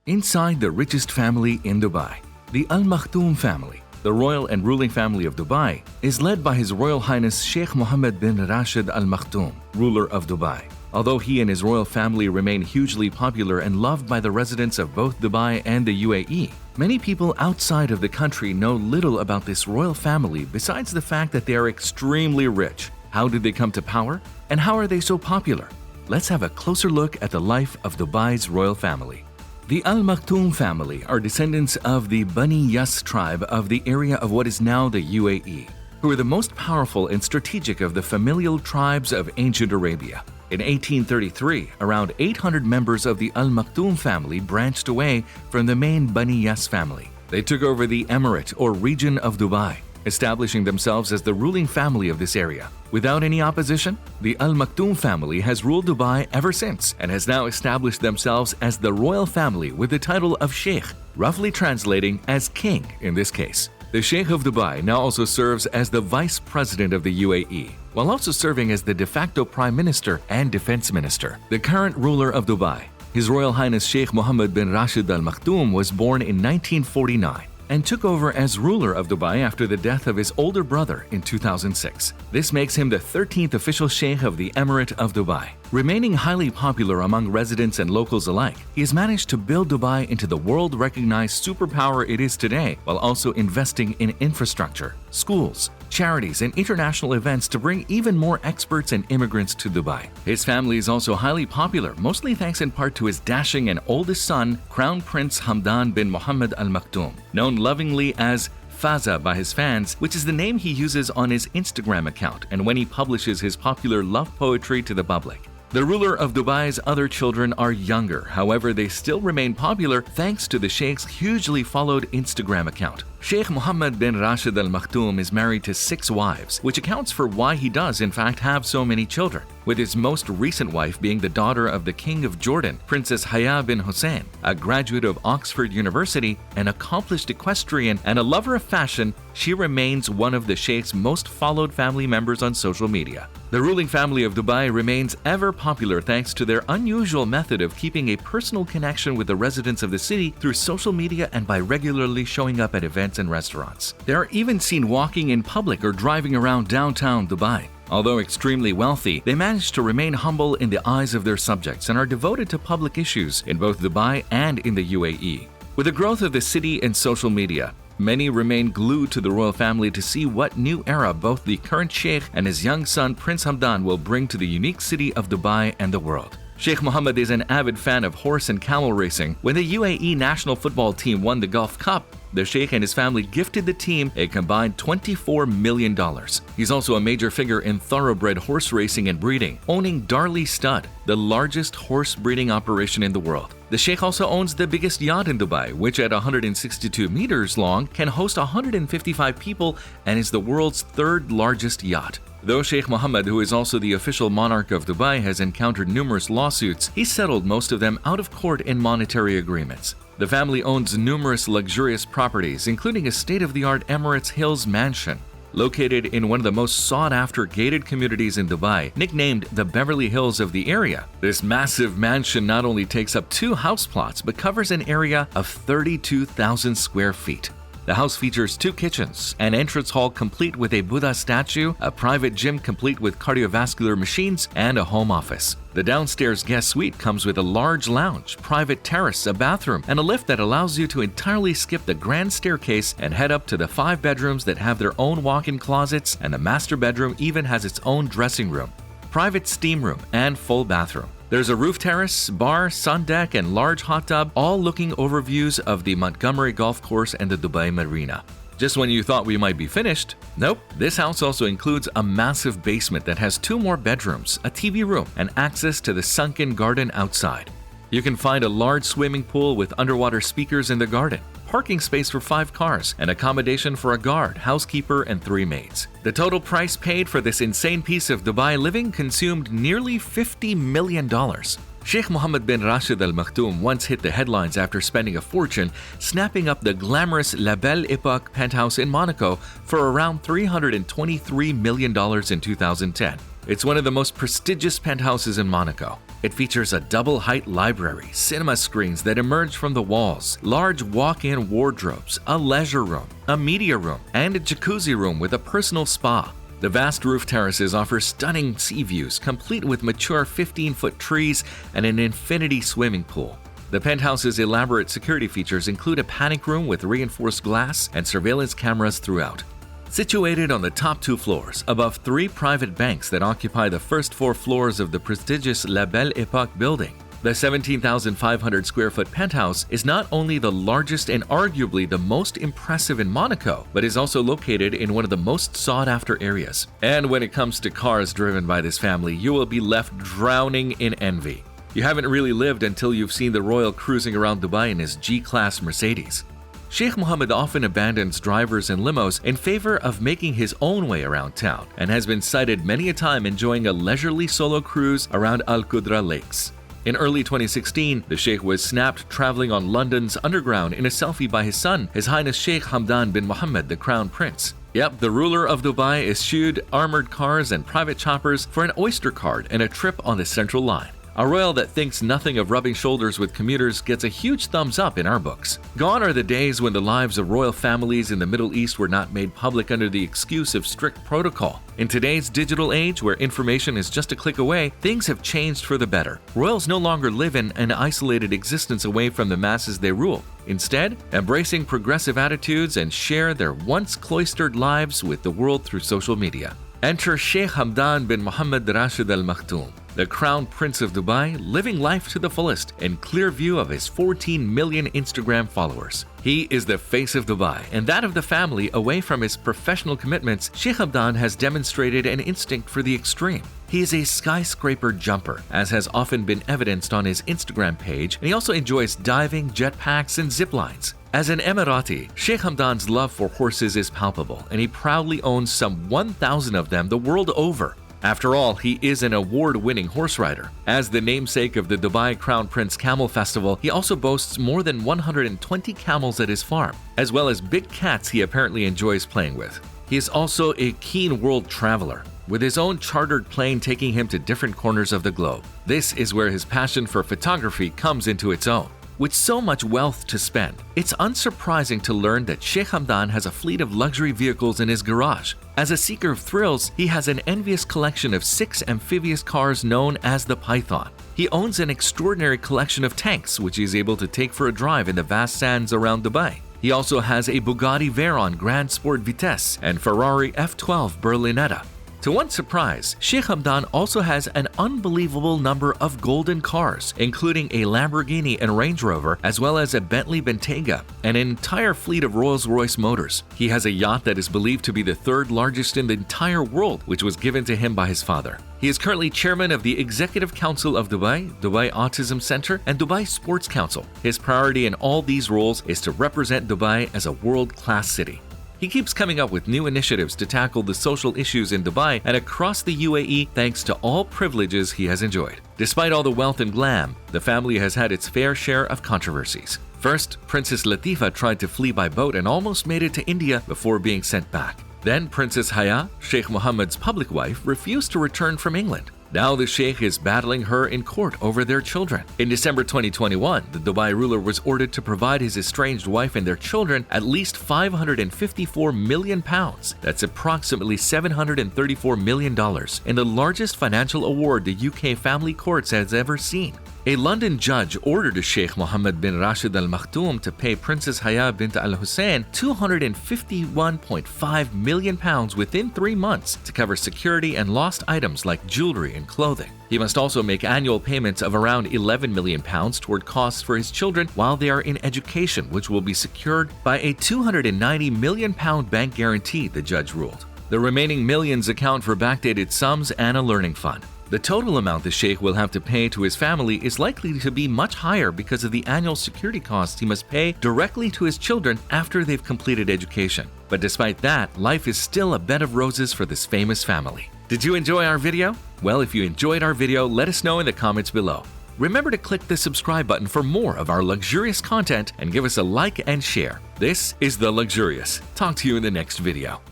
Inside the richest family in Dubai, the Al-Maktoum family, the royal and ruling family of Dubai, is led by His Royal Highness Sheikh Mohammed bin Rashid Al-Maktoum, ruler of Dubai. Although he and his royal family remain hugely popular and loved by the residents of both Dubai and the UAE, many people outside of the country know little about this royal family besides the fact that they are extremely rich. How did they come to power? And how are they so popular? Let's have a closer look at the life of Dubai's royal family. The Al-Maktoum family are descendants of the Bani Yas tribe of the area of what is now the UAE, who are the most powerful and strategic of the familial tribes of ancient Arabia. In 1833, around 800 members of the Al-Maktoum family branched away from the main Bani Yas family. They took over the emirate or region of Dubai, establishing themselves as the ruling family of this area. Without any opposition, the Al-Maktoum family has ruled Dubai ever since and has now established themselves as the royal family with the title of Sheikh, roughly translating as king in this case. The Sheikh of Dubai now also serves as the vice president of the UAE, while also serving as the de facto prime minister and defense minister. The current ruler of Dubai, His Royal Highness Sheikh Mohammed bin Rashid Al-Maktoum, was born in 1949 and took over as ruler of Dubai after the death of his older brother in 2006. This makes him the 13th official Sheikh of the Emirate of Dubai. Remaining highly popular among residents and locals alike, he has managed to build Dubai into the world-recognized superpower it is today, while also investing in infrastructure, schools, charities, and international events to bring even more experts and immigrants to Dubai. His family is also highly popular, mostly thanks in part to his dashing and oldest son, Crown Prince Hamdan bin Mohammed Al-Maktoum, known lovingly as Faza by his fans, which is the name he uses on his Instagram account and when he publishes his popular love poetry to the public. The ruler of Dubai's other children are younger, however they still remain popular thanks to the Sheikh's hugely followed Instagram account. Sheikh Mohammed bin Rashid Al-Maktoum is married to 6 wives, which accounts for why he does in fact have so many children, with his most recent wife being the daughter of the King of Jordan, Princess Haya bin Hussein, a graduate of Oxford University, an accomplished equestrian, and a lover of fashion. She remains one of the Sheikh's most followed family members on social media. The ruling family of Dubai remains ever popular thanks to their unusual method of keeping a personal connection with the residents of the city through social media and by regularly showing up at events and restaurants. They are even seen walking in public or driving around downtown Dubai. Although extremely wealthy, they manage to remain humble in the eyes of their subjects and are devoted to public issues in both Dubai and in the UAE. With the growth of the city and social media, many remain glued to the royal family to see what new era both the current Sheikh and his young son Prince Hamdan will bring to the unique city of Dubai and the world. Sheikh Mohammed is an avid fan of horse and camel racing. When the UAE national football team won the Gulf Cup, the Sheikh and his family gifted the team a combined $24 million. He's also a major figure in thoroughbred horse racing and breeding, owning Darley Stud, the largest horse breeding operation in the world. The Sheikh also owns the biggest yacht in Dubai, which at 162 meters long can host 155 people and is the world's 3rd largest yacht. Though Sheikh Mohammed, who is also the official monarch of Dubai, has encountered numerous lawsuits, he settled most of them out of court in monetary agreements. The family owns numerous luxurious properties, including a state-of-the-art Emirates Hills mansion, located in one of the most sought-after gated communities in Dubai, nicknamed the Beverly Hills of the area. This massive mansion not only takes up 2 house plots, but covers an area of 32,000 square feet. The house features 2 kitchens, an entrance hall complete with a Buddha statue, a private gym complete with cardiovascular machines, and a home office. The downstairs guest suite comes with a large lounge, private terrace, a bathroom, and a lift that allows you to entirely skip the grand staircase and head up to the 5 bedrooms that have their own walk-in closets, and the master bedroom even has its own dressing room, private steam room, and full bathroom. There's a roof terrace, bar, sun deck, and large hot tub, all looking over views of the Montgomery Golf Course and the Dubai Marina. Just when you thought we might be finished, nope, this house also includes a massive basement that has 2 more bedrooms, a TV room, and access to the sunken garden outside. You can find a large swimming pool with underwater speakers in the garden, parking space for 5 cars, and accommodation for a guard, housekeeper, and 3 maids. The total price paid for this insane piece of Dubai living consumed nearly $50 million. Sheikh Mohammed bin Rashid Al-Maktoum once hit the headlines after spending a fortune snapping up the glamorous La Belle Epoque penthouse in Monaco for around $323 million in 2010. It's one of the most prestigious penthouses in Monaco. It features a double-height library, cinema screens that emerge from the walls, large walk-in wardrobes, a leisure room, a media room, and a jacuzzi room with a personal spa. The vast roof terraces offer stunning sea views, complete with mature 15-foot trees and an infinity swimming pool. The penthouse's elaborate security features include a panic room with reinforced glass and surveillance cameras throughout. Situated on the top 2 floors, above 3 private banks that occupy the first 4 floors of the prestigious La Belle Époque building, the 17,500 square foot penthouse is not only the largest and arguably the most impressive in Monaco, but is also located in one of the most sought-after areas. And when it comes to cars driven by this family, you will be left drowning in envy. You haven't really lived until you've seen the royal cruising around Dubai in his G-Class Mercedes. Sheikh Mohammed often abandons drivers and limos in favor of making his own way around town and has been cited many a time enjoying a leisurely solo cruise around Al-Qudra Lakes. In early 2016, the Sheikh was snapped traveling on London's Underground in a selfie by his son, His Highness Sheikh Hamdan bin Mohammed, the Crown Prince. Yep, the ruler of Dubai eschewed armored cars and private choppers for an Oyster card and a trip on the Central Line. A royal that thinks nothing of rubbing shoulders with commuters gets a huge thumbs up in our books. Gone are the days when the lives of royal families in the Middle East were not made public under the excuse of strict protocol. In today's digital age, where information is just a click away, things have changed for the better. Royals no longer live in an isolated existence away from the masses they rule. Instead, embracing progressive attitudes and share their once cloistered lives with the world through social media. Enter Sheikh Hamdan bin Mohammed Rashid Al-Maktoum, the Crown Prince of Dubai, living life to the fullest in clear view of his 14 million Instagram followers. He is the face of Dubai and that of the family. Away from his professional commitments, Sheikh Hamdan has demonstrated an instinct for the extreme. He is a skyscraper jumper, as has often been evidenced on his Instagram page, and he also enjoys diving, jetpacks, and zip lines. As an Emirati, Sheikh Hamdan's love for horses is palpable, and he proudly owns some 1,000 of them the world over. After all, he is an award-winning horse rider. As the namesake of the Dubai Crown Prince Camel Festival, he also boasts more than 120 camels at his farm, as well as big cats he apparently enjoys playing with. He is also a keen world traveler, with his own chartered plane taking him to different corners of the globe. This is where his passion for photography comes into its own. With so much wealth to spend, it's unsurprising to learn that Sheikh Hamdan has a fleet of luxury vehicles in his garage. As a seeker of thrills, he has an envious collection of 6 amphibious cars known as the Python. He owns an extraordinary collection of tanks, which he is able to take for a drive in the vast sands around Dubai. He also has a Bugatti Veyron Grand Sport Vitesse and Ferrari F12 Berlinetta. To one's surprise, Sheikh Hamdan also has an unbelievable number of golden cars, including a Lamborghini and Range Rover, as well as a Bentley Bentayga, and an entire fleet of Rolls-Royce motors. He has a yacht that is believed to be the 3rd largest in the entire world, which was given to him by his father. He is currently chairman of the Executive Council of Dubai, Dubai Autism Center, and Dubai Sports Council. His priority in all these roles is to represent Dubai as a world-class city. He keeps coming up with new initiatives to tackle the social issues in Dubai and across the UAE thanks to all privileges he has enjoyed. Despite all the wealth and glam, the family has had its fair share of controversies. First, Princess Latifa tried to flee by boat and almost made it to India before being sent back. Then Princess Haya, Sheikh Mohammed's public wife, refused to return from England. Now the Sheikh is battling her in court over their children. In December 2021, the Dubai ruler was ordered to provide his estranged wife and their children at least £554 million. That's approximately $734 million, and the largest financial award the UK family courts has ever seen. A London judge ordered Sheikh Mohammed bin Rashid Al-Maktoum to pay Princess Haya bint Al-Hussein £251.5 million within 3 months to cover security and lost items like jewelry and clothing. He must also make annual payments of around £11 million toward costs for his children while they are in education, which will be secured by a £290 million bank guarantee, the judge ruled. The remaining millions account for backdated sums and a learning fund. The total amount the Sheikh will have to pay to his family is likely to be much higher because of the annual security costs he must pay directly to his children after they've completed education. But despite that, life is still a bed of roses for this famous family. Did you enjoy our video? Well, if you enjoyed our video, let us know in the comments below. Remember to click the subscribe button for more of our luxurious content and give us a like and share. This is The Luxurious. Talk to you in the next video.